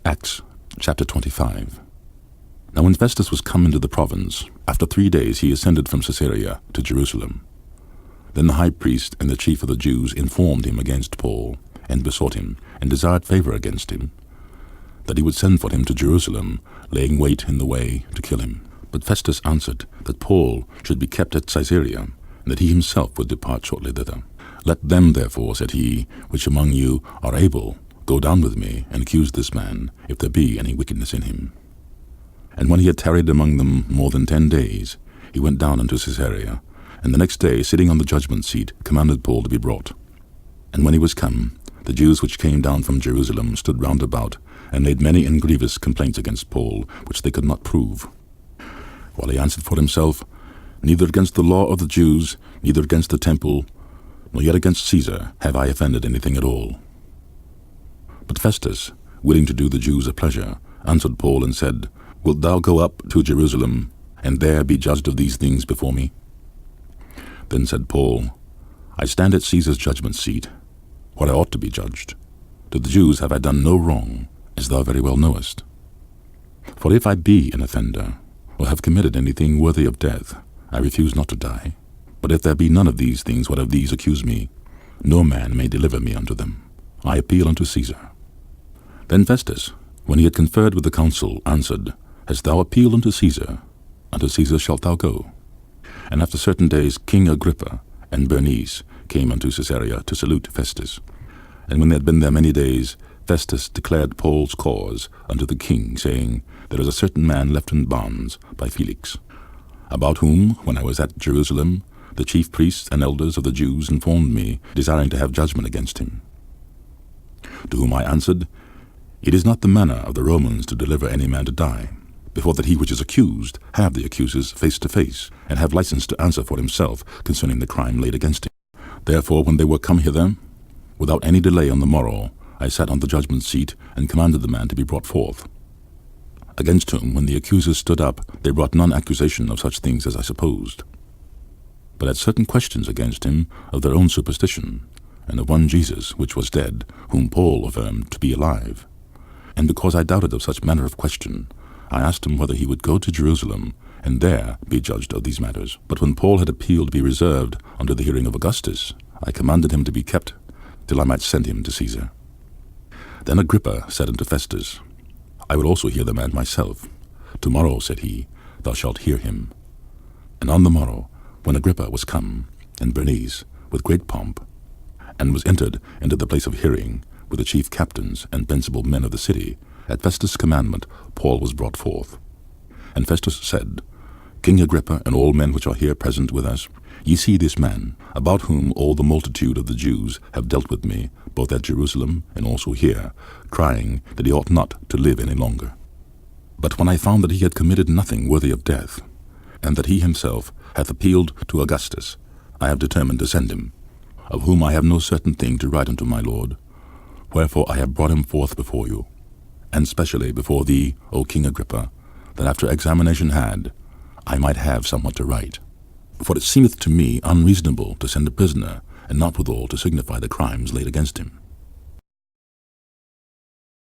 Acts chapter 25. Now when Festus was come into the province, after 3 days he ascended from Caesarea to Jerusalem. Then the high priest and the chief of the Jews informed him against Paul, and besought him, and desired favor against him, that he would send for him to Jerusalem, laying wait in the way to kill him. But Festus answered that Paul should be kept at Caesarea, and that he himself would depart shortly thither. Let them therefore, said he, which among you are able, go down with me, and accuse this man, if there be any wickedness in him. And when he had tarried among them more than 10 days, he went down unto Caesarea, and the next day, sitting on the judgment seat, commanded Paul to be brought. And when he was come, the Jews which came down from Jerusalem stood round about, and made many and grievous complaints against Paul, which they could not prove. While he answered for himself, Neither against the law of the Jews, neither against the temple, nor yet against Caesar, have I offended anything at all. But Festus, willing to do the Jews a pleasure, answered Paul and said, Wilt thou go up to Jerusalem, and there be judged of these things before me? Then said Paul, I stand at Caesar's judgment seat, where I ought to be judged. To the Jews have I done no wrong, as thou very well knowest. For if I be an offender, or have committed anything worthy of death, I refuse not to die. But if there be none of these things whereof these accuse me, no man may deliver me unto them. I appeal unto Caesar. Then Festus, when he had conferred with the council, answered, Hast thou appealed unto Caesar? Unto Caesar shalt thou go. And after certain days King Agrippa and Bernice came unto Caesarea to salute Festus. And when they had been there many days, Festus declared Paul's cause unto the king, saying, There is a certain man left in bonds by Felix, about whom, when I was at Jerusalem, the chief priests and elders of the Jews informed me, desiring to have judgment against him. To whom I answered, It is not the manner of the Romans to deliver any man to die, before that he which is accused have the accusers face to face, and have license to answer for himself concerning the crime laid against him. Therefore, when they were come hither, without any delay on the morrow, I sat on the judgment seat, and commanded the man to be brought forth. Against whom, when the accusers stood up, they brought none accusation of such things as I supposed, but had certain questions against him of their own superstition, and of one Jesus, which was dead, whom Paul affirmed to be alive. And because I doubted of such manner of question, I asked him whether he would go to Jerusalem, and there be judged of these matters. But when Paul had appealed to be reserved unto the hearing of Augustus, I commanded him to be kept, till I might send him to Caesar. Then Agrippa said unto Festus, I would also hear the man myself. Tomorrow, said he, thou shalt hear him. And on the morrow, when Agrippa was come, and Bernice, with great pomp, and was entered into the place of hearing, with the chief captains and principal men of the city, at Festus' commandment Paul was brought forth. And Festus said, King Agrippa, and all men which are here present with us, ye see this man, about whom all the multitude of the Jews have dealt with me, both at Jerusalem and also here, crying that he ought not to live any longer. But when I found that he had committed nothing worthy of death, and that he himself hath appealed to Augustus, I have determined to send him, of whom I have no certain thing to write unto my lord. Wherefore I have brought him forth before you, and specially before thee, O King Agrippa, that after examination had, I might have somewhat to write. For it seemeth to me unreasonable to send a prisoner, and not withal to signify the crimes laid against him.